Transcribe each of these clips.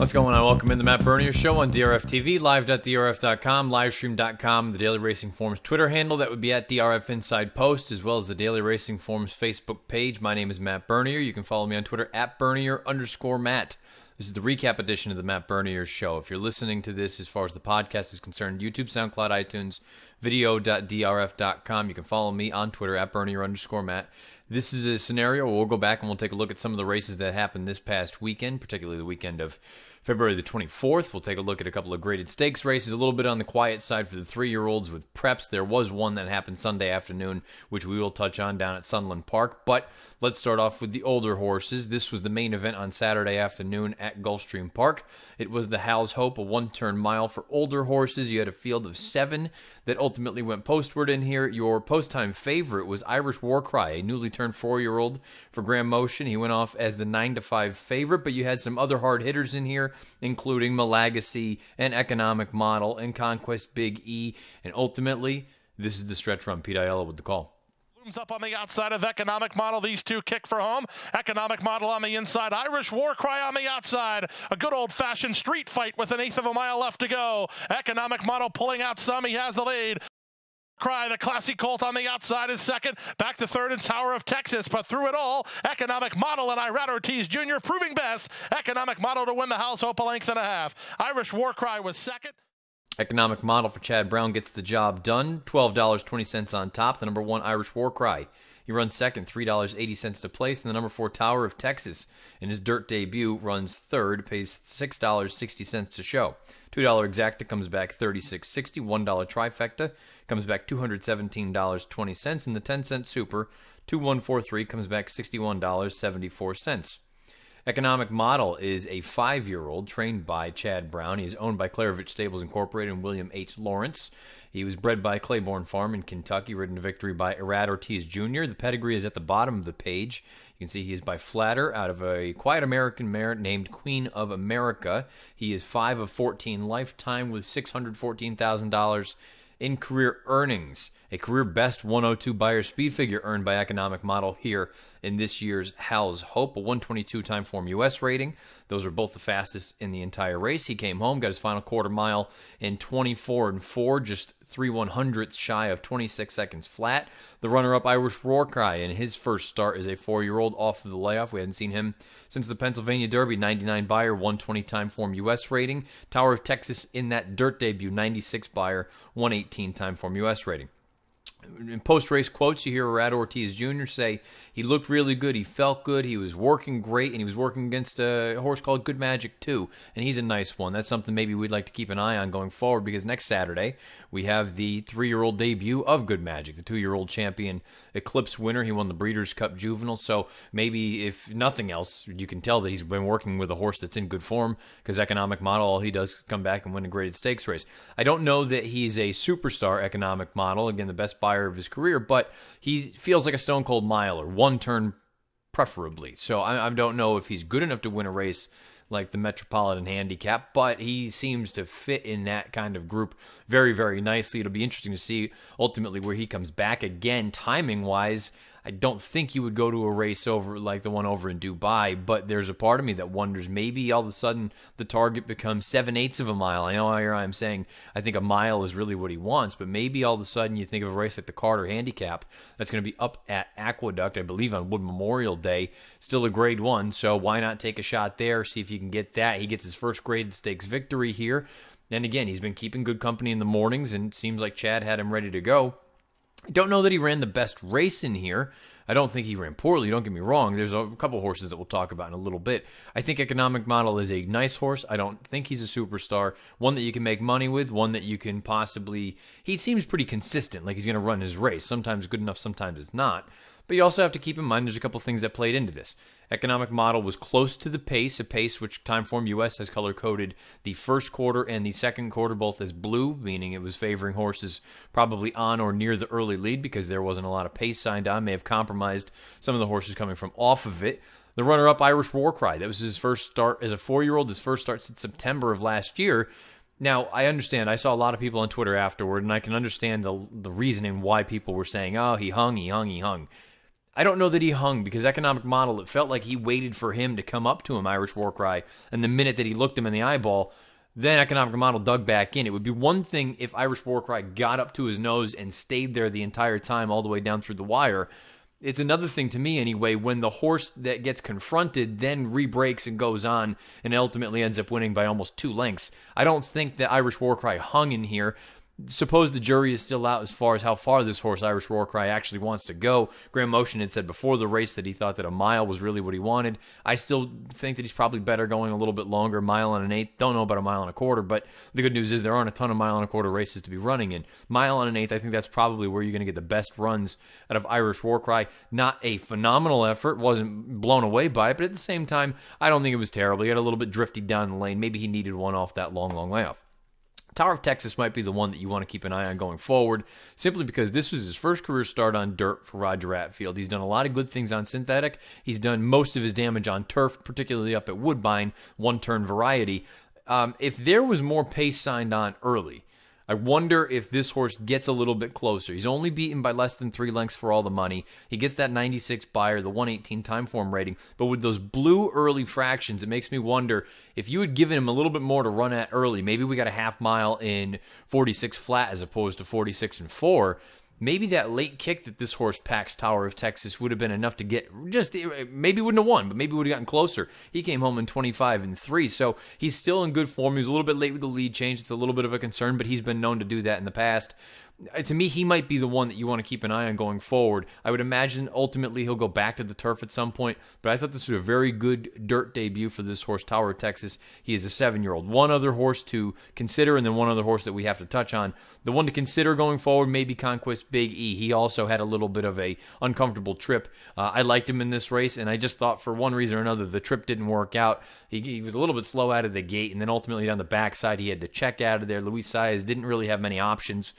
What's going on? Welcome in the Matt Bernier Show on DRFTV, live.drf.com, livestream.com, the Daily Racing Forums Twitter handle. That would be at DRF Inside Post, as well as the Daily Racing Forums Facebook page. My name is Matt Bernier. You can follow me on Twitter at Bernier_Matt. This is the recap edition of the Matt Bernier Show. If you're listening to this as far as the podcast is concerned, YouTube, SoundCloud, iTunes, video.drf.com. You can follow me on Twitter at Bernier_Matt. This is a scenario where we'll go back and we'll take a look at some of the races that happened this past weekend, particularly the weekend of February the 24th. We'll take a look at a couple of graded stakes races, a little bit on the quiet side for the 3-year-olds with preps. There was one that happened Sunday afternoon, which we will touch on down at Sunland Park. But let's start off with the older horses. This was the main event on Saturday afternoon at Gulfstream Park. It was the Hal's Hope, a one-turn mile for older horses. You had a field of 7 that ultimately went postward in here. Your post-time favorite was Irish Warcry, a newly turned 4-year-old for Graham Motion. He went off as the 9-5 favorite, but you had some other hard hitters in here, including Malagacy and Economic Model and Conquest Big E. And ultimately, this is the stretch run. Pete Aiello with the call. Up on the outside of Economic Model. These two kick for home. Economic Model on the inside. Irish Warcry on the outside. A good old-fashioned street fight with 1/8 of a mile left to go. Economic Model pulling out some. He has the lead. Cry, the classy colt on the outside is second. Back to third in Tower of Texas, but through it all, Economic Model and Irad Ortiz Jr. proving best. Economic Model to win the Hal's Hope a length and a half. Irish Warcry was second. Economic Model for Chad Brown gets the job done. $12.20 on top. The number 1 Irish Warcry. He runs second, $3.80 to place. And the number 4 Tower of Texas in his dirt debut runs third, pays $6.60 to show. $2 Exacta comes back $36.60. $1 Trifecta comes back $217.20. And the 10-cent Super 2143 comes back $61.74. Economic Model is a 5-year-old trained by Chad Brown. He's owned by Clairvich Stables Incorporated and William H. Lawrence. He was bred by Claiborne Farm in Kentucky, ridden to victory by Irad Ortiz Jr. The pedigree is at the bottom of the page. You can see he is by Flatter out of a quiet American mare named Queen of America. He is 5 of 14 lifetime with $614,000 in career earnings. A career best 102 Beyer speed figure earned by Economic Model here in this year's Hal's Hope, a 122 time form U.S. rating. Those were both the fastest in the entire race. He came home, got his final quarter mile in 24-4, just 3/100ths shy of 26 seconds flat. The runner-up Irish Warcry in his first start is a 4-year-old off of the layoff. We hadn't seen him since the Pennsylvania Derby. 99 Beyer, 120 time form U.S. rating. Tower of Texas in that dirt debut, 96 Beyer, 118 time form U.S. rating. In post-race quotes, you hear Irad Ortiz Jr. say he looked really good, he felt good, he was working great, and he was working against a horse called Good Magic too, and he's a nice one. That's something maybe we'd like to keep an eye on going forward, because next Saturday we have the 3-year-old debut of Good Magic, the 2-year-old champion Eclipse winner. He won the Breeders' Cup Juvenile, so maybe if nothing else, you can tell that he's been working with a horse that's in good form, because Economic Model, all he does is come back and win a graded stakes race. I don't know that he's a superstar Economic Model, again, the best buyer of his career, but he feels like a stone cold miler, one turn preferably. So I don't know if he's good enough to win a race like the Metropolitan Handicap, but he seems to fit in that kind of group very, very nicely. It'll be interesting to see ultimately where he comes back again, timing-wise. I don't think he would go to a race over like the one over in Dubai, but there's a part of me that wonders maybe all of a sudden the target becomes 7/8 of a mile. I know here I'm saying I think a mile is really what he wants, but maybe all of a sudden you think of a race like the Carter Handicap that's going to be up at Aqueduct, I believe on Wood Memorial Day, still a grade 1, so why not take a shot there, see if you can get that. He gets his first graded stakes victory here, and again, he's been keeping good company in the mornings, and it seems like Chad had him ready to go. I don't know that he ran the best race in here. I don't think he ran poorly, don't get me wrong. There's a couple horses that we'll talk about in a little bit. I think Economic Model is a nice horse. I don't think he's a superstar. One that you can make money with, one that you can possibly... He seems pretty consistent, like he's going to run his race. Sometimes good enough, sometimes it's not. But you also have to keep in mind there's a couple things that played into this. Economic Model was close to the pace, a pace which Timeform US has color-coded the first quarter and the second quarter both as blue, meaning it was favoring horses probably on or near the early lead because there wasn't a lot of pace signed on. May have compromised some of the horses coming from off of it. The runner-up Irish Warcry, that was his first start as a 4-year-old, his first start since September of last year. Now, I understand. I saw a lot of people on Twitter afterward, and I can understand the reasoning why people were saying, oh, he hung. I don't know that he hung because Economic Model, it felt like he waited for him to come up to him, Irish Warcry, and the minute that he looked him in the eyeball, then Economic Model dug back in. It would be one thing if Irish Warcry got up to his nose and stayed there the entire time all the way down through the wire. It's another thing to me anyway when the horse that gets confronted then re-breaks and goes on and ultimately ends up winning by almost 2 lengths. I don't think that Irish Warcry hung in here. Suppose the jury is still out as far as how far this horse, Irish Warcry, actually wants to go. Graham Motion had said before the race that he thought that a mile was really what he wanted. I still think that he's probably better going a little bit longer, 1 1/8. Don't know about 1 1/4, but the good news is there aren't a ton of 1 1/4 races to be running in. 1 1/8, I think that's probably where you're going to get the best runs out of Irish Warcry. Not a phenomenal effort, wasn't blown away by it, but at the same time, I don't think it was terrible. He got a little bit drifty down the lane. Maybe he needed one off that long layoff. Tower of Texas might be the one that you want to keep an eye on going forward, simply because this was his first career start on dirt for Roger Attfield. He's done a lot of good things on synthetic. He's done most of his damage on turf, particularly up at Woodbine, one-turn variety. If there was more pace signed on early, I wonder if this horse gets a little bit closer. He's only beaten by less than 3 lengths for all the money. He gets that 96 Beyer, the 118 time form rating. But with those blue early fractions, it makes me wonder if you had given him a little bit more to run at early. Maybe we got a half mile in 46 flat as opposed to 46 and 4. Maybe that late kick that this horse packs Tower of Texas would have been enough to get maybe wouldn't have won, but maybe would have gotten closer. He came home in 25 and 3, so he's still in good form. He was a little bit late with the lead change. It's a little bit of a concern, but he's been known to do that in the past. To me, he might be the one that you want to keep an eye on going forward. I would imagine ultimately he'll go back to the turf at some point, but I thought this was a very good dirt debut for this horse, Tower of Texas. He is a 7-year-old. One other horse to consider, and then one other horse that we have to touch on. The one to consider going forward may be Conquest Big E. He also had a little bit of a uncomfortable trip. I liked him in this race, and I just thought for one reason or another the trip didn't work out. He was a little bit slow out of the gate, and then ultimately down the backside he had to check out of there. Luis Saez didn't really have many options.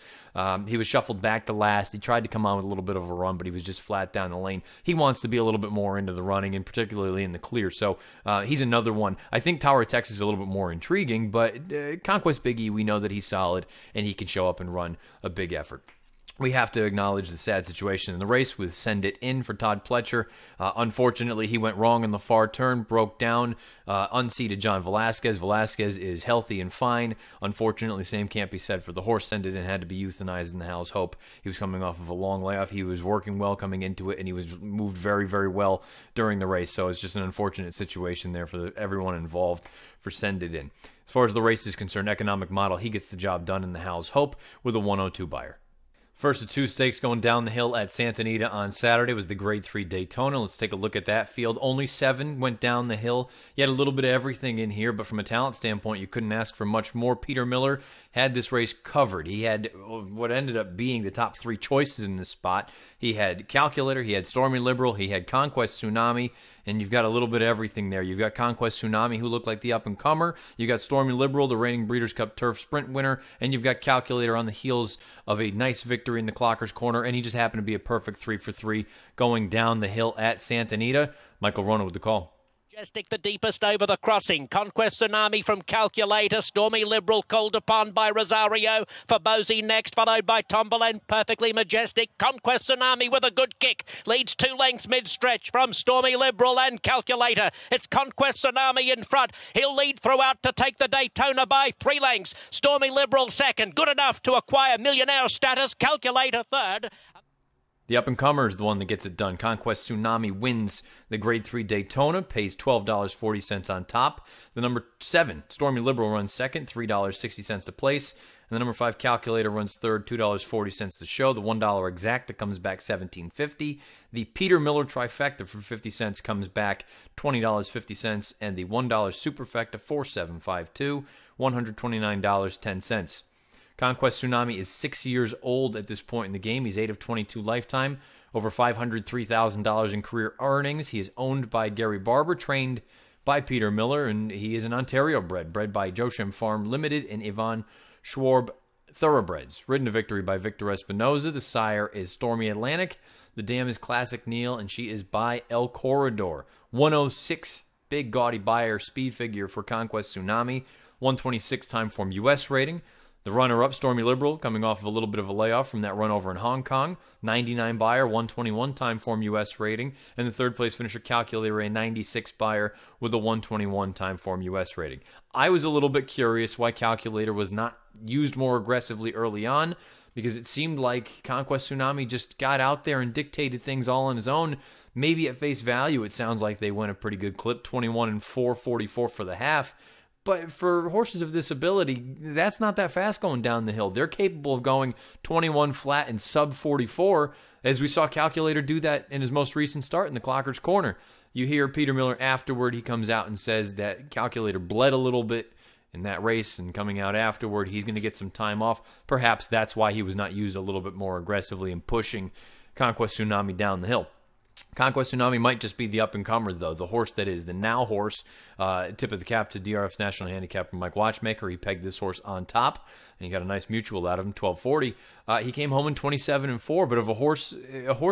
He was shuffled back to last. He tried to come on with a little bit of a run, but he was just flat down the lane. He wants to be a little bit more into the running, and particularly in the clear. So he's another one. I think Tower of Texas is a little bit more intriguing, but Conquest Big E, we know that he's solid, and he can show up and run a big effort. We have to acknowledge the sad situation in the race with Send It In for Todd Pletcher. Unfortunately, he went wrong in the far turn, broke down, unseated John Velasquez. Velasquez is healthy and fine. Unfortunately, same can't be said for the horse. Send It In had to be euthanized in the Hal's Hope. He was coming off of a long layoff. He was working well coming into it, and he was moved very, very well during the race. So it's just an unfortunate situation there for everyone involved for Send It In. As far as the race is concerned, Economic Model, he gets the job done in the Hal's Hope with a 102 Beyer. First of 2 stakes going down the hill at Santa Anita on Saturday was the Grade 3 Daytona. Let's take a look at that field. Only 7 went down the hill. You had a little bit of everything in here, but from a talent standpoint, you couldn't ask for much more. Peter Miller had this race covered. He had what ended up being the top 3 choices in this spot. He had Calculator, he had Stormy Liberal, he had Conquest Tsunami, and you've got a little bit of everything there. You've got Conquest Tsunami, who looked like the up-and-comer. You've got Stormy Liberal, the reigning Breeders' Cup Turf Sprint winner, and you've got Calculator on the heels of a nice victory in the Clocker's Corner, and he just happened to be a perfect 3 for 3 going down the hill at Santa Anita. Michael Rona with the call. Majestic the deepest over the crossing. Conquest Tsunami from Calculator. Stormy Liberal called upon by Rosario. Fabosi next, followed by Tomberland. Perfectly Majestic. Conquest Tsunami with a good kick. Leads 2 lengths mid-stretch from Stormy Liberal and Calculator. It's Conquest Tsunami in front. He'll lead throughout to take the Daytona by 3 lengths. Stormy Liberal second. Good enough to acquire millionaire status. Calculator third. The up-and-comer is the one that gets it done. Conquest Tsunami wins the Grade 3 Daytona, pays $12.40 on top. The number 7, Stormy Liberal, runs second, $3.60 to place. And the number 5, Calculator, runs third, $2.40 to show. The $1 Exacta comes back $17.50. The Peter Miller Trifecta for 50 cents comes back $20.50. And the $1 Superfecta, $4.752, $129.10. Conquest Tsunami is 6 years old at this point in the game. He's 8 of 22 lifetime, over $503,000 in career earnings. He is owned by Gary Barber, trained by Peter Miller, and he is an Ontario bred by Josham Farm Limited and Yvonne Schwab Thoroughbreds. Ridden to victory by Victor Espinoza. The sire is Stormy Atlantic. The dam is Classic Neil, and she is by El Corredor. 106 big gaudy Beyer speed figure for Conquest Tsunami. 126 time form U.S. rating. The runner-up, Stormy Liberal, coming off of a little bit of a layoff from that run over in Hong Kong. 99 buyer, 121 time form U.S. rating. And the third-place finisher, Calculator, a 96 buyer with a 121 time form U.S. rating. I was a little bit curious why Calculator was not used more aggressively early on, because it seemed like Conquest Tsunami just got out there and dictated things all on his own. Maybe at face value, it sounds like they went a pretty good clip, 21 and 444 for the half. But for horses of this ability, that's not that fast going down the hill. They're capable of going 21 flat and sub 44, as we saw Calculator do that in his most recent start in the Clocker's Corner. You hear Peter Miller afterward, he comes out and says that Calculator bled a little bit in that race, and coming out afterward, he's going to get some time off. Perhaps that's why he was not used a little bit more aggressively in pushing Conquest Tsunami down the hill. Conquest Tsunami might just be the up-and-comer, though. The horse that is the now horse. Tip of the cap to DRF's National Handicap from Mike Watchmaker. He pegged this horse on top, and he got a nice mutual out of him, 1240. He came home in 27 and 4, but of a horse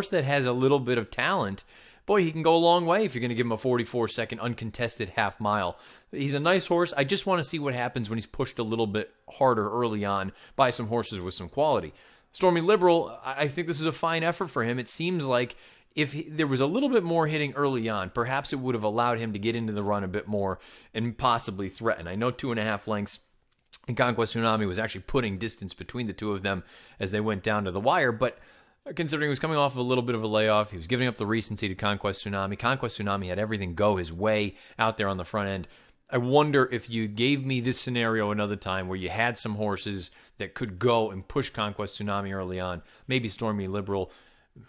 that has a little bit of talent, boy, he can go a long way if you're going to give him a 44-second uncontested half mile. He's a nice horse. I just want to see what happens when he's pushed a little bit harder early on by some horses with some quality. Stormy Liberal, I think this is a fine effort for him. It seems like if there was a little bit more hitting early on, perhaps it would have allowed him to get into the run a bit more and possibly threaten. I know 2.5 lengths and Conquest Tsunami was actually putting distance between the two of them as they went down to the wire, but considering he was coming off of a little bit of a layoff, he was giving up the recency to Conquest Tsunami. Conquest Tsunami had everything go his way out there on the front end. I wonder if you gave me this scenario another time where you had some horses that could go and push Conquest Tsunami early on. Maybe Stormy Liberal,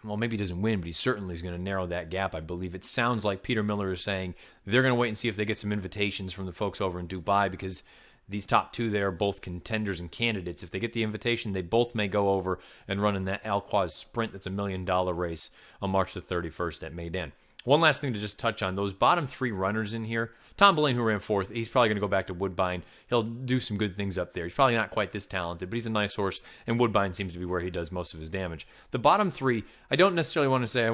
well, maybe he doesn't win, but he certainly is going to narrow that gap, I believe. It sounds like Peter Miller is saying they're going to wait and see if they get some invitations from the folks over in Dubai, because these top two there are both contenders and candidates. If they get the invitation, they both may go over and run in that Al-Quaz Sprint that's a $1 million race on March the 31st at Meydan. One last thing to just touch on, those bottom three runners in here. Tom Belaine, who ran fourth, he's probably going to go back to Woodbine. He'll do some good things up there. He's probably not quite this talented, but he's a nice horse, and Woodbine seems to be where he does most of his damage. The bottom three, I don't necessarily want to say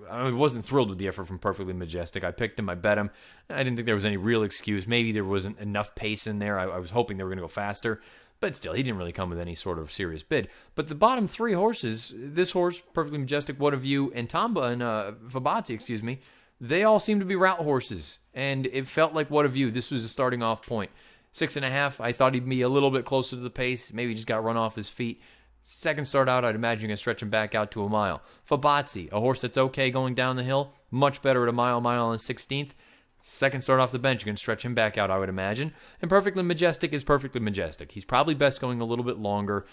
I wasn't thrilled with the effort from Perfectly Majestic. I picked him, I bet him. I didn't think there was any real excuse. Maybe there wasn't enough pace in there. I was hoping they were going to go faster. But still, he didn't really come with any sort of serious bid. But the bottom three horses, this horse, Perfectly Majestic, What a View, and Tamba and Fabazzi, excuse me, they all seem to be route horses, and it felt like What a View. This was a starting off point. 6.5, I thought he'd be a little bit closer to the pace. Maybe he just got run off his feet. Second start out, I'd imagine you're going to stretch him back out to a mile. Fabazzi, a horse that's okay going down the hill, much better at a mile and 16th. Second start off the bench, you're going to stretch him back out, I would imagine. And Perfectly Majestic is Perfectly Majestic. He's probably best going a little bit longer.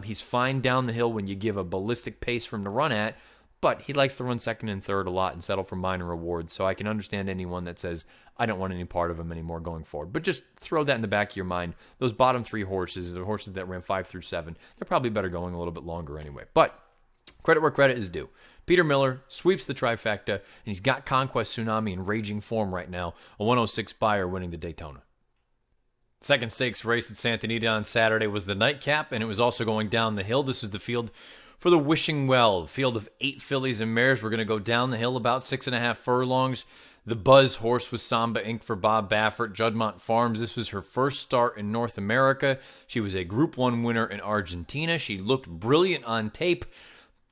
He's fine down the hill when you give a ballistic pace for him to run at, but he likes to run second and third a lot and settle for minor rewards, so I can understand anyone that says, I don't want any part of him anymore going forward. But just throw that in the back of your mind. Those bottom three horses, the horses that ran 5 through 7, they're probably better going a little bit longer anyway. But credit where credit is due. Peter Miller sweeps the trifecta, and he's got Conquest Tsunami in raging form right now, a 106 buyer winning the Daytona. Second stakes race at Santa Anita on Saturday was the nightcap, and it was also going down the hill. This was the field for the Wishing Well, a field of 8 fillies and mares. We're going to go down the hill about 6.5 furlongs. The Buzz horse was Samba Inc. for Bob Baffert, Juddmonte Farms. This was her first start in North America. She was a Group 1 winner in Argentina. She looked brilliant on tape,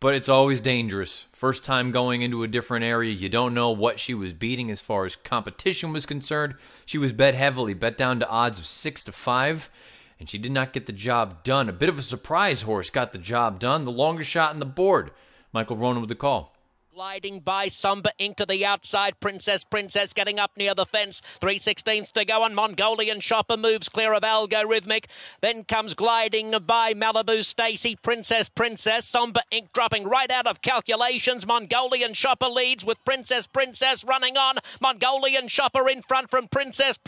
but it's always dangerous. First time going into a different area, you don't know what she was beating as far as competition was concerned. She was bet heavily, bet down to odds of 6-5. And she did not get the job done. A bit of a surprise horse got the job done. The longest shot on the board. Michael Ronan with the call. Gliding by Samba Inc. to the outside. Princess getting up near the fence. 3/16 to go, and Mongolian Shopper moves clear of Algorithmic. Then comes gliding by Malibu Stacy. Princess. Samba Inc. dropping right out of calculations. Mongolian Shopper leads with Princess running on. Mongolian Shopper in front from Princess.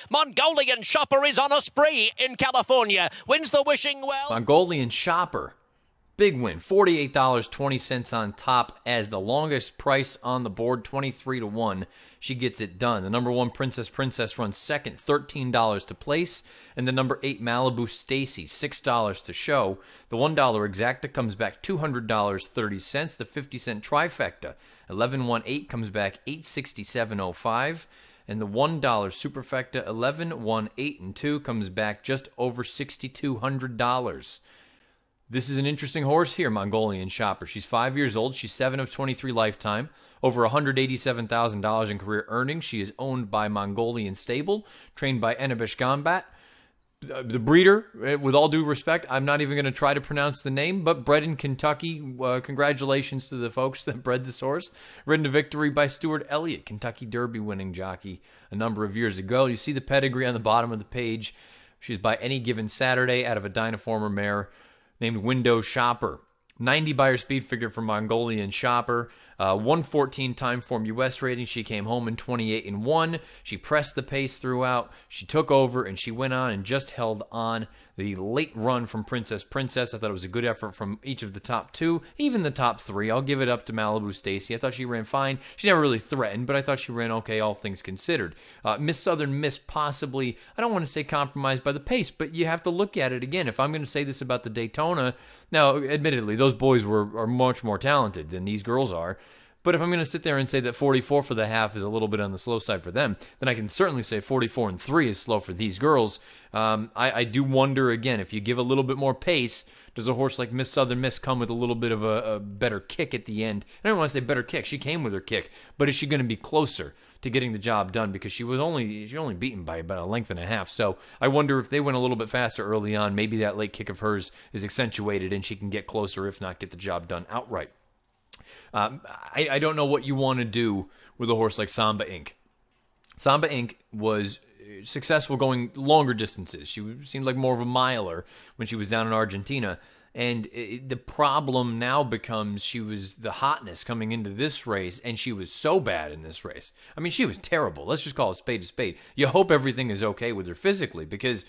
Mongolian Shopper is on a spree in California. Wins the Wishing Well. Mongolian Shopper. Big win, $48.20 on top as the longest price on the board, 23-1. She gets it done. The number 1 Princess runs second, $13 to place. And the number 8 Malibu Stacy, $6 to show. The $1 Exacta comes back $200.30. The 50-cent trifecta, 11-1-8 comes back $867.05. And the $1 Superfecta 11, 1, 8, and 2 comes back just over $6,200. This is an interesting horse here, Mongolian Shopper. She's 5 years old. She's 7 of 23 lifetime. Over $187,000 in career earnings. She is owned by Mongolian Stable, trained by Enebish Gombat. The breeder, with all due respect, I'm not even going to try to pronounce the name, but bred in Kentucky. Congratulations to the folks that bred this horse. Ridden to victory by Stuart Elliott, Kentucky Derby winning jockey a number of years ago. You see the pedigree on the bottom of the page. She's by Any Given Saturday out of a Dynaformer mare named Window Shopper. 90 Beyer speed figure for Mongolian Shopper. 114 time form U.S. rating. She came home in 28-1. She pressed the pace throughout. She took over, and she went on and just held on. The late run from Princess. I thought it was a good effort from each of the top two, even the top three. I'll give it up to Malibu Stacy. I thought she ran fine. She never really threatened, but I thought she ran okay, all things considered. Miss Southern Miss possibly, I don't want to say compromised by the pace, but you have to look at it again. If I'm going to say this about the Daytona, now, admittedly, those boys are much more talented than these girls are. But if I'm going to sit there and say that 44 for the half is a little bit on the slow side for them, then I can certainly say 44-3 is slow for these girls. I do wonder, again, if you give a little bit more pace, does a horse like Miss Southern Miss come with a little bit of a better kick at the end? I don't want to say better kick. She came with her kick. But is she going to be closer to getting the job done? Because she only beaten by about a length and a half. So I wonder if they went a little bit faster early on, maybe that late kick of hers is accentuated and she can get closer, if not get the job done outright. I don't know what you want to do with a horse like Samba Inc. Samba Inc. was successful going longer distances. She seemed like more of a miler when she was down in Argentina. And the problem now becomes she was the hotness coming into this race, and she was so bad in this race. I mean, she was terrible. Let's just call a spade a spade. You hope everything is okay with her physically because...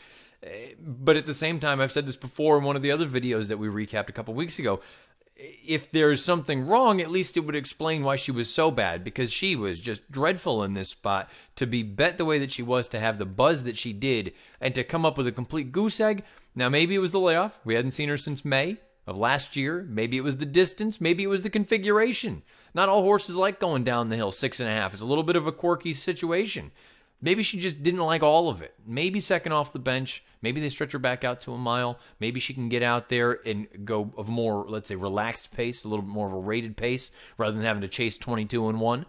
But at the same time, I've said this before in one of the other videos that we recapped a couple weeks ago, if there's something wrong, at least it would explain why she was so bad, because she was just dreadful in this spot. To be bet the way that she was, to have the buzz that she did, and to come up with a complete goose egg. Now, maybe it was the layoff. We hadn't seen her since May of last year. Maybe it was the distance. Maybe it was the configuration. Not all horses like going down the hill 6.5. It's a little bit of a quirky situation. Maybe she just didn't like all of it. Maybe second off the bench. Maybe they stretch her back out to a mile. Maybe she can get out there and go of more, let's say, relaxed pace, a little bit more of a rated pace, rather than having to chase 22-1.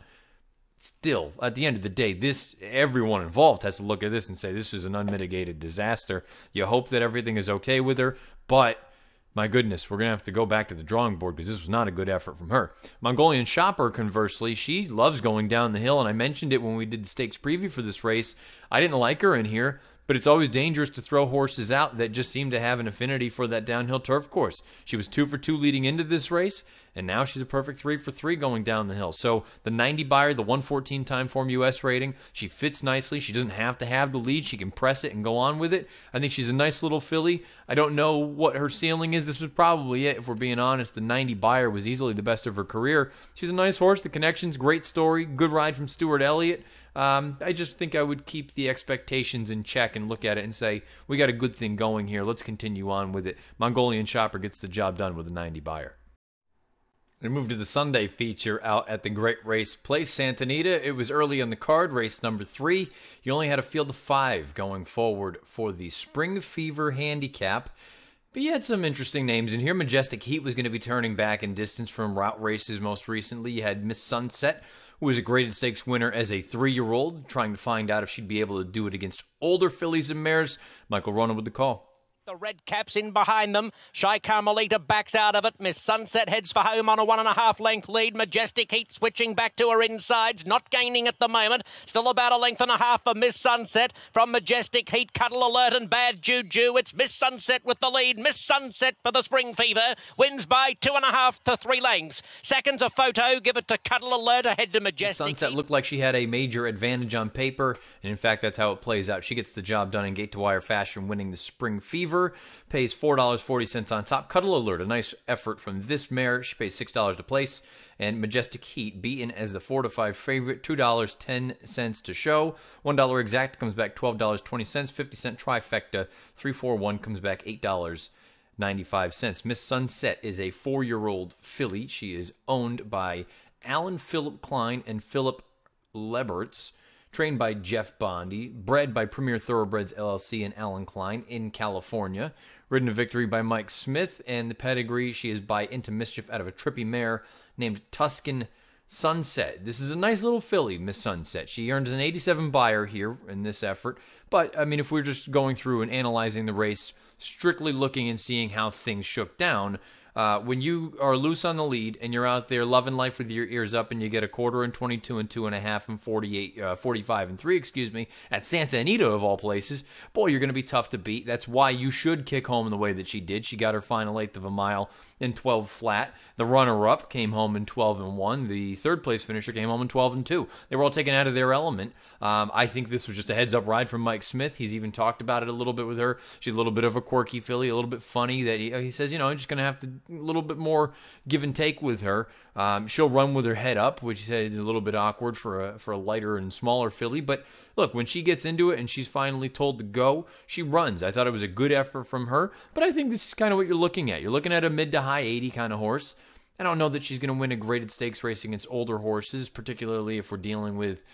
Still, at the end of the day, everyone involved has to look at this and say this is an unmitigated disaster. You hope that everything is okay with her, but my goodness, we're going to have to go back to the drawing board because this was not a good effort from her. Mongolian Shopper, conversely, she loves going down the hill, and I mentioned it when we did the stakes preview for this race. I didn't like her in here, but it's always dangerous to throw horses out that just seem to have an affinity for that downhill turf course. She was 2 for 2 leading into this race, and now she's a perfect 3 for 3 going down the hill. So the 90 Beyer, the 114 time form U.S. rating, she fits nicely. She doesn't have to have the lead. She can press it and go on with it. I think she's a nice little filly. I don't know what her ceiling is. This was probably it, if we're being honest. The 90 Beyer was easily the best of her career. She's a nice horse. The connection's great story. Good ride from Stuart Elliott. I just think I would keep the expectations in check and look at it and say, we got a good thing going here. Let's continue on with it. Mongolian Shopper gets the job done with a 90 Beyer. We move to the Sunday feature out at the Great Race Place, Santa Anita. It was early on the card, race number 3. You only had a field of 5 going forward for the Spring Fever Handicap. But you had some interesting names in here. Majestic Heat was going to be turning back in distance from route races most recently. You had Miss Sunset, who was a graded stakes winner as a 3-year-old, trying to find out if she'd be able to do it against older fillies and mares. Michael Ronan with the call. The red caps in behind them. Shy Carmelita backs out of it. Miss Sunset heads for home on a 1.5 length lead. Majestic Heat switching back to her insides, not gaining at the moment. Still about 1.5 lengths for Miss Sunset. From Majestic Heat, Cuddle Alert and Bad Juju. It's Miss Sunset with the lead. Miss Sunset for the Spring Fever. Wins by 2.5 to 3 lengths. Seconds a photo. Give it to Cuddle Alert ahead to Majestic Sunset Heat. Looked like she had a major advantage on paper, and in fact, that's how it plays out. She gets the job done in gate-to-wire fashion, winning the Spring Fever. Pays $4.40 on top. Cuddle Alert, a nice effort from this mare. She pays $6 to place. And Majestic Heat, beaten as the 4-5 favorite, $2.10 to show. $1 exact comes back $12.20. 50-cent trifecta, 3-4-1 comes back $8.95. Miss Sunset is a 4-year-old filly. She is owned by Alan Philip Klein and Philip Leberts, trained by Jeff Bondi, bred by Premier Thoroughbreds LLC and Alan Klein in California, ridden to victory by Mike Smith, and the pedigree she is by Into Mischief out of a trippy mare named Tuscan Sunset. This is a nice little filly, Miss Sunset. She earns an 87 buyer here in this effort, but I mean, if we're just going through and analyzing the race, strictly looking and seeing how things shook down, when you are loose on the lead and you're out there loving life with your ears up and you get a quarter and 22 and 2.5 and 45 and 3, excuse me, at Santa Anita of all places, boy, you're going to be tough to beat. That's why you should kick home in the way that she did. She got her final eighth of a mile in 12 flat. The runner-up came home in 12 and 1. The third place finisher came home in 12 and 2. They were all taken out of their element. I think this was just a heads-up ride from Mike Smith. He's even talked about it a little bit with her. She's a little bit of a quirky filly, a little bit funny. That he says, I'm just going to have to a little bit more give and take with her. She'll run with her head up, which he said is a little bit awkward for a lighter and smaller filly. But look, when she gets into it and she's finally told to go, she runs. I thought it was a good effort from her. But I think this is kind of what you're looking at. You're looking at a mid to high 80 kind of horse. I don't know that she's going to win a graded stakes race against older horses, particularly if we're dealing with,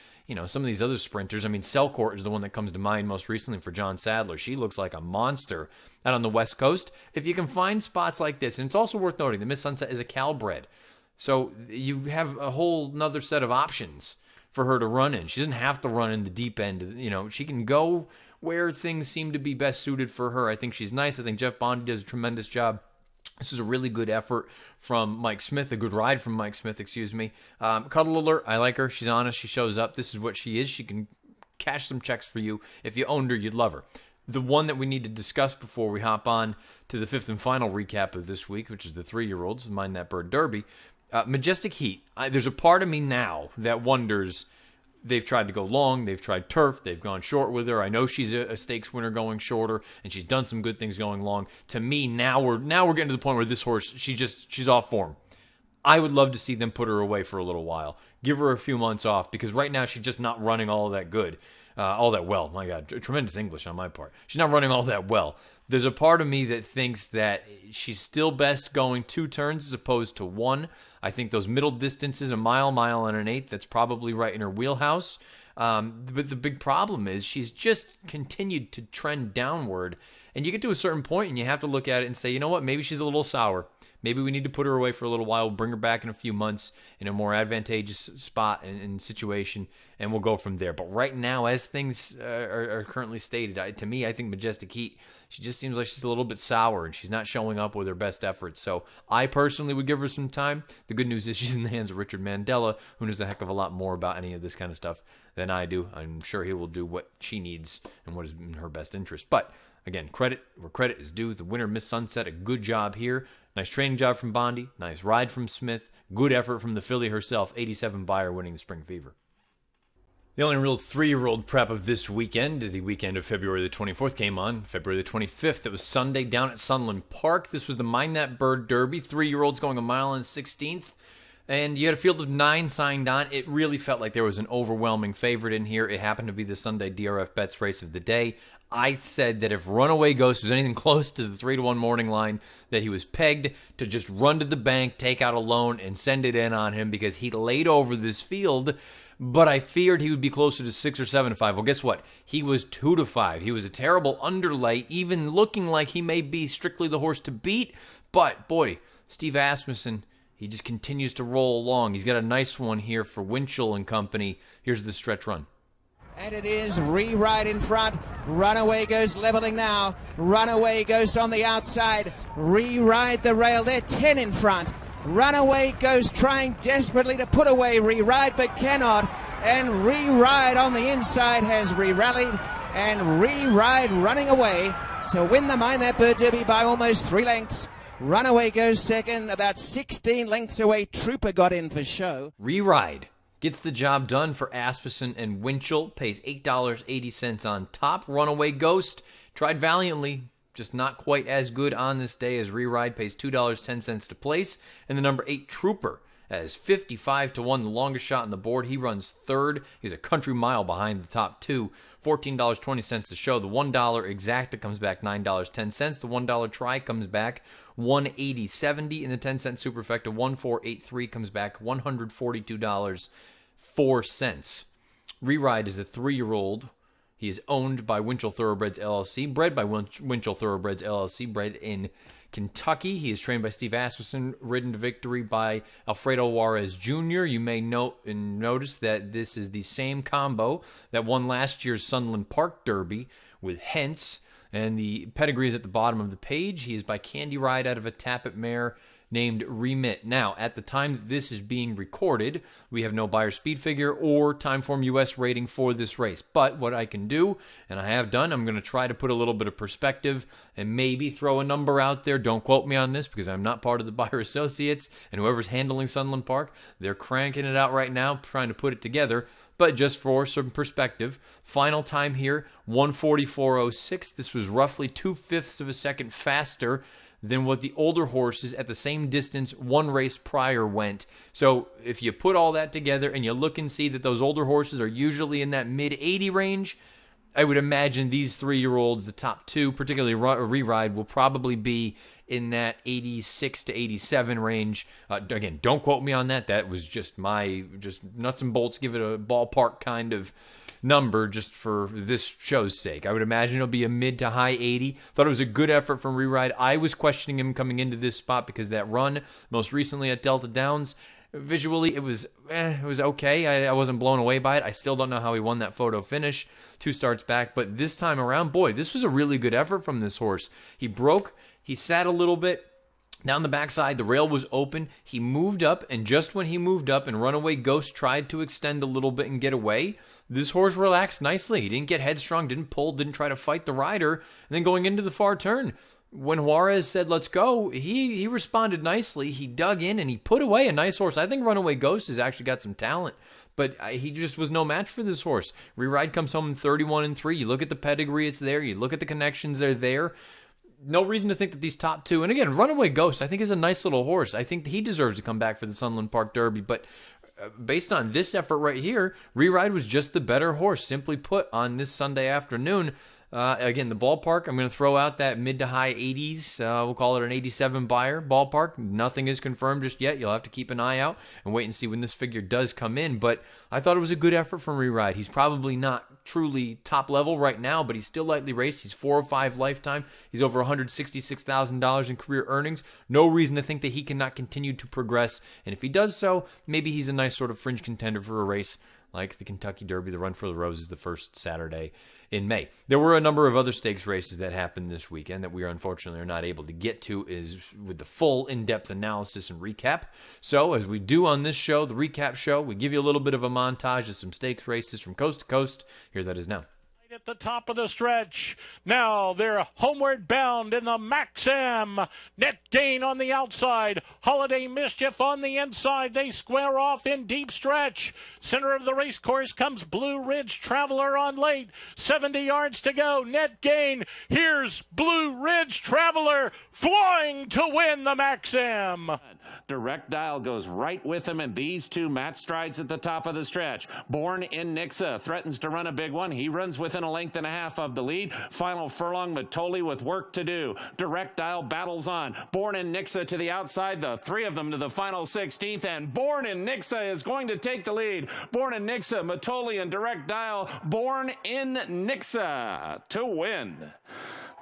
some of these other sprinters. I mean, Selcourt is the one that comes to mind most recently for John Sadler. She looks like a monster out on the West Coast. If you can find spots like this, and it's also worth noting that Miss Sunset is a Calbred. So you have a whole nother set of options for her to run in. She doesn't have to run in the deep end. She can go where things seem to be best suited for her. I think she's nice. I think Jeff Bondi does a tremendous job. This is a really good effort from Mike Smith, a good ride from Mike Smith, excuse me. Cuddle alert, I like her. She's honest. She shows up. This is what she is. She can cash some checks for you. If you owned her, you'd love her. The one that we need to discuss before we hop on to the fifth and final recap of this week, which is the 3-year-olds, Mind That Bird Derby, Majestic Heat. There's a part of me now that wonders, they've tried to go long, they've tried turf, they've gone short with her. I know she's a stakes winner going shorter, and she's done some good things going long. To me, now we're getting to the point where this horse, she's off form. I would love to see them put her away for a little while. Give her a few months off, because right now she's just not running all that good. All that well. My God, tremendous English on my part. She's not running all that well. There's a part of me that thinks that she's still best going 2 turns as opposed to 1. I think those middle distances, a mile, mile and an eighth, that's probably right in her wheelhouse. But the big problem is she's just continued to trend downward. And you get to a certain point and you have to look at it and say, you know what, maybe she's a little sour. Maybe we need to put her away for a little while, bring her back in a few months in a more advantageous spot and situation, and we'll go from there. But right now, as things are currently stated, to me, I think Majestic Heat, she just seems like she's a little bit sour, and she's not showing up with her best efforts. So I personally would give her some time. The good news is she's in the hands of Richard Mandela, who knows a heck of a lot more about any of this kind of stuff than I do. I'm sure he will do what she needs and what is in her best interest. But again, credit where credit is due. The winner, Miss Sunset, a good job here. Nice training job from Bondi. Nice ride from Smith. Good effort from the filly herself. 87 buyer winning the Spring Fever. The only real 3-year-old prep of this weekend, the weekend of February the 24th, came on February the 25th. It was Sunday down at Sunland Park. This was the Mind That Bird Derby. 3-year-olds going a mile and 16th. And you had a field of 9 signed on. It really felt like there was an overwhelming favorite in here. It happened to be the Sunday DRF Bets race of the day. I said that if Runaway Ghost was anything close to the 3-to-1 morning line, that he was pegged to just run to the bank, take out a loan, and send it in on him because he laid over this field. But I feared he would be closer to 6 or 7 to 5. Well, guess what? He was 2 to 5. He was a terrible underlay, even looking like he may be strictly the horse to beat. But, boy, Steve Asmussen, he just continues to roll along. He's got a nice one here for Winchell and company. Here's the stretch run. And it is Rewrite in front. Runaway Ghost leveling now. Runaway Ghost on the outside. Rewrite the rail. They're 10 in front. Runaway Ghost trying desperately to put away Rewrite but cannot. And Rewrite on the inside has re-rallied. And Rewrite running away to win the Mind That Bird Derby by almost 3 lengths. Runaway Ghost second, about 16 lengths away. Trooper got in for show. Rewrite gets the job done for Asmussen and Winchell, pays $8.80 on top. Runaway Ghost tried valiantly, just not quite as good on this day as Rewrite, pays $2.10 to place. And the number 8 Trooper has 55 to 1, the longest shot on the board. He runs third. He's a country mile behind the top 2. $14.20 to show. The $1 exacta comes back $9.10. The $1 try comes back $180.70, and the 10-cent superfecta 1483 comes back $142.04. Reride is a 3-year-old. He is owned by Winchell Thoroughbreds LLC, bred by Winchell Thoroughbreds LLC, bred in Kentucky. He is trained by Steve Asmussen, ridden to victory by Alfredo Juarez Jr. You may notice that this is the same combo that won last year's Sunland Park Derby with Hence, and the pedigree is at the bottom of the page. He is by Candy Ride out of a Tappet mare named Remit. Now, at the time that this is being recorded, we have no buyer speed figure or Timeform US rating for this race. But what I can do, and I have done, I'm going to try to put a little bit of perspective and maybe throw a number out there. Don't quote me on this because I'm not part of the buyer associates, and whoever's handling Sunland Park, they're cranking it out right now, trying to put it together. But just for some perspective, final time here, 1:44.06. This was roughly 2/5 of a second faster than what the older horses at the same distance one race prior went. So if you put all that together and you look and see that those older horses are usually in that mid-80 range, I would imagine these 3-year-olds, the top two, particularly Reride, will probably be in that 86 to 87 range. Again, don't quote me on that. That was just nuts and bolts. Give it a ballpark kind of number just for this show's sake. I would imagine it'll be a mid to high 80. Thought it was a good effort from Reride. I was questioning him coming into this spot because that run most recently at Delta Downs, visually it was okay. I wasn't blown away by it. I still don't know how he won that photo finish 2 starts back, but this time around, boy, this was a really good effort from this horse. He broke, he sat a little bit down the backside, the rail was open, he moved up, and just when he moved up and Runaway Ghost tried to extend a little bit and get away, this horse relaxed nicely. He didn't get headstrong, didn't pull, didn't try to fight the rider, and then going into the far turn, when Juarez said, let's go, he responded nicely. He dug in and he put away a nice horse. I think Runaway Ghost has actually got some talent, but he just was no match for this horse. Reride comes home in 31-3. You look at the pedigree, it's there. You look at the connections, they're there. No reason to think that these top two, and again, Runaway Ghost, I think is a nice little horse. I think he deserves to come back for the Sunland Park Derby, but based on this effort right here, Reride was just the better horse, simply put, on this Sunday afternoon. Again, the ballpark, I'm going to throw out that mid to high 80s. We'll call it an 87 buyer ballpark. Nothing is confirmed just yet. You'll have to keep an eye out and wait and see when this figure does come in. But I thought it was a good effort from Reride. He's probably not truly top level right now, but he's still lightly raced. He's 405 lifetime. He's over $166,000 in career earnings. No reason to think that he cannot continue to progress. And if he does so, maybe he's a nice sort of fringe contender for a race like the Kentucky Derby, the Run for the Roses, the first Saturday in May. There were a number of other stakes races that happened this weekend that we unfortunately are not able to get to is with the full in-depth analysis and recap. So as we do on this show, the recap show, we give you a little bit of a montage of some stakes races from coast to coast. Here that is now. At the top of the stretch. Now they're homeward bound in the Maxim. Net gain on the outside. Holiday Mischief on the inside. They square off in deep stretch. Center of the race course comes Blue Ridge Traveler on late. 70 yards to go. Net gain. Here's Blue Ridge Traveler flying to win the Maxim. Direct Dial goes right with him, and these two match strides at the top of the stretch. Born in Nixa threatens to run a big one. He runs within a length and a half of the lead. Final furlong, Matoli with work to do. Direct Dial battles on. Born in Nixa to the outside, the three of them to the final 16th, and Born in Nixa is going to take the lead. Born in Nixa, Matoli, and Direct Dial. Born in Nixa to win.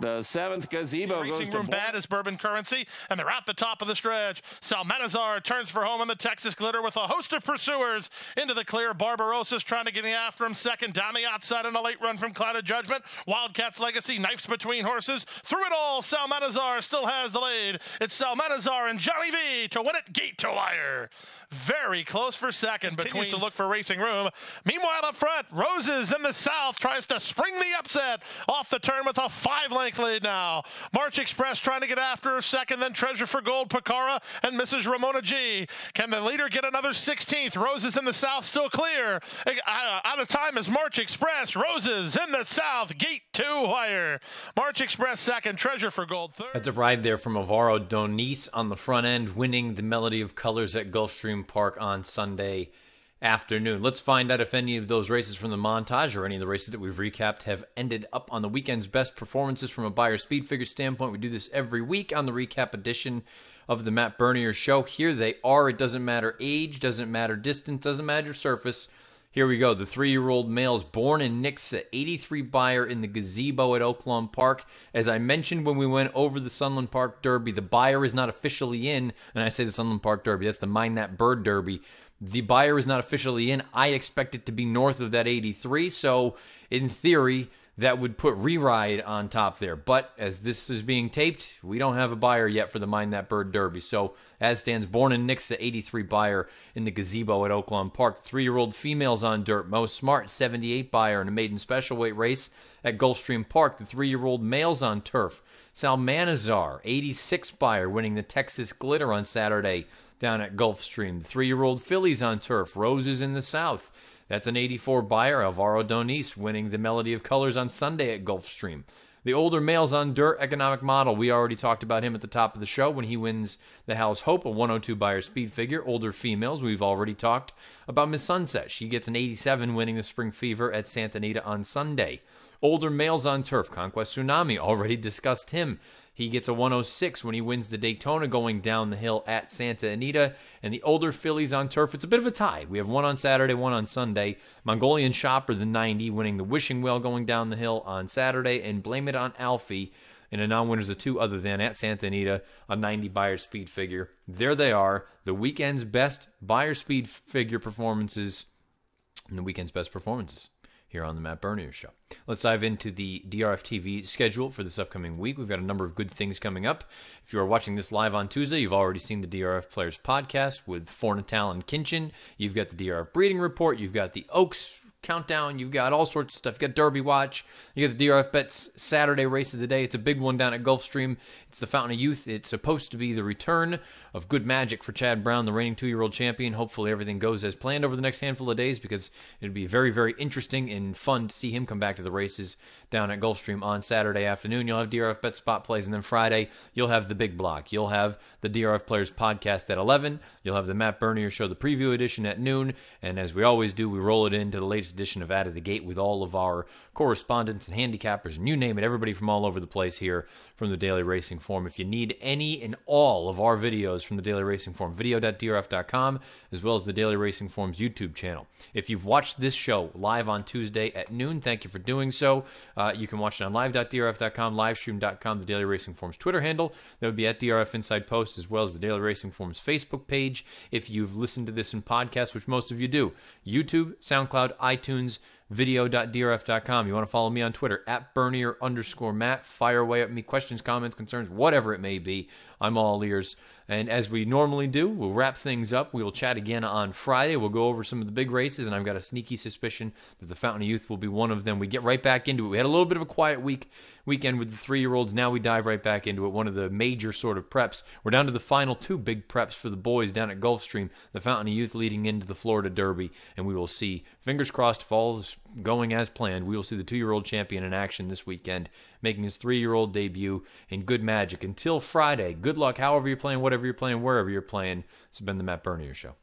The 7th Gazebo goes to Racing Room Bad is Bourbon Currency, and they're at the top of the stretch. Salmanazar turns for home in the Texas Glitter with a host of pursuers into the clear. Barbarossa's trying to get after him second. Down the outside on a late run from Clouded Judgment. Wildcat's Legacy, knifes between horses. Through it all, Salmanazar still has the lead. It's Salmanazar and Johnny V to win it gate to wire. Very close for second. Continues to look for Racing Room. Meanwhile, up front, Roses in the South tries to spring the upset off the turn with a 5-length lead now. March Express trying to get after her second, then Treasure for Gold, Picara, and Mrs. Ramona G. Can the leader get another 16th? Roses in the South still clear. Out of time is March Express. Roses in the South, gate 2 wire. March Express second, Treasure for Gold third. That's a ride there from Alvaro Doniz on the front end, winning the Melody of Colors at Gulfstream Park on Sunday afternoon. Let's find out if any of those races from the montage or any of the races that we've recapped have ended up on the weekend's best performances from a buyer speed figure standpoint. We do this every week on the recap edition of the Matt Bernier Show. Here they are. It doesn't matter age, doesn't matter distance, doesn't matter surface. Here we go. The 3-year-old males born in Nixa, 83 buyer in the gazebo at Oaklawn Park. As I mentioned when we went over the Sunland Park Derby, the buyer is not officially in. And I say the Sunland Park Derby, that's the Mind That Bird Derby. The buyer is not officially in. I expect it to be north of that 83. So in theory, that would put Re-Ride on top there. But as this is being taped, we don't have a buyer yet for the Mind That Bird Derby. So as stands, born in Nixa, 83 buyer in the gazebo at Oaklawn Park. 3-year-old females on dirt. Mo Smart, 78 buyer in a maiden special weight race at Gulfstream Park. The 3-year-old males on turf. Salmanazar, 86 buyer, winning the Texas Glitter on Saturday down at Gulfstream. The 3-year-old fillies on turf. Roses in the South. That's an 84 buyer, Alvaro Doniz, winning the Melody of Colors on Sunday at Gulfstream. The older males on dirt, Economic Model. We already talked about him at the top of the show when he wins the Hal's Hope, a 102 buyer speed figure. Older females, we've already talked about Miss Sunset. She gets an 87, winning the Spring Fever at Santa Anita on Sunday. Older males on turf, Conquest Tsunami, already discussed him. He gets a 106 when he wins the Daytona going down the hill at Santa Anita. And the older fillies on turf, it's a bit of a tie. We have one on Saturday, one on Sunday. Mongolian Shopper, the 90, winning the Wishing Well going down the hill on Saturday. And Blame It on Alfie in a non-winners of 2 other than at Santa Anita, a 90 buyer speed figure. There they are, the weekend's best buyer speed figure performances and the weekend's best performances here on the Matt Bernier Show. Let's dive into the DRFTV schedule for this upcoming week. We've got a number of good things coming up. If you are watching this live on Tuesday, you've already seen the DRF Players Podcast with Fornatal and Kinchin. You've got the DRF Breeding Report. You've got the Oaks Countdown. You've got all sorts of stuff. You've got Derby Watch. You got the DRF Bets Saturday race of the day. It's a big one down at Gulfstream. It's the Fountain of Youth. It's supposed to be the return of good magic for Chad Brown, the reigning 2-year-old champion. Hopefully everything goes as planned over the next handful of days because it'd be very, very interesting and fun to see him come back to the races down at Gulfstream on Saturday afternoon. You'll have DRF Bet Spot Plays, and then Friday you'll have the big block. You'll have the DRF Players Podcast at 11. You'll have the Matt Bernier Show, the preview edition at noon. And as we always do, we roll it into the latest edition of Out of the Gate with all of our correspondents and handicappers and you name it, everybody from all over the place here from the Daily Racing Form. If you need any and all of our videos from the Daily Racing Form, video.drf.com, as well as the Daily Racing Form's YouTube channel. If you've watched this show live on Tuesday at noon, thank you for doing so. You can watch it on live.drf.com, livestream.com, the Daily Racing Form's Twitter handle. That would be at DRF Inside Post, as well as the Daily Racing Form's Facebook page. If you've listened to this in podcast, which most of you do, YouTube, SoundCloud, iTunes, video.drf.com. You want to follow me on Twitter, at Bernier_Matt. Fire away at me, questions, comments, concerns, whatever it may be. I'm all ears. And as we normally do, we'll wrap things up. We will chat again on Friday. We'll go over some of the big races, and I've got a sneaky suspicion that the Fountain of Youth will be one of them. We get right back into it. We had a little bit of a quiet weekend with the 3-year-olds. Now we dive right back into it, one of the major sort of preps. We're down to the final 2 big preps for the boys down at Gulfstream, the Fountain of Youth leading into the Florida Derby, and we will see, fingers crossed, if all is going as planned, we will see the 2-year-old champion in action this weekend, making his 3-year-old debut in good magic. Until Friday, good luck however you're playing, whatever you're playing, wherever you're playing. This has been the Matt Bernier Show.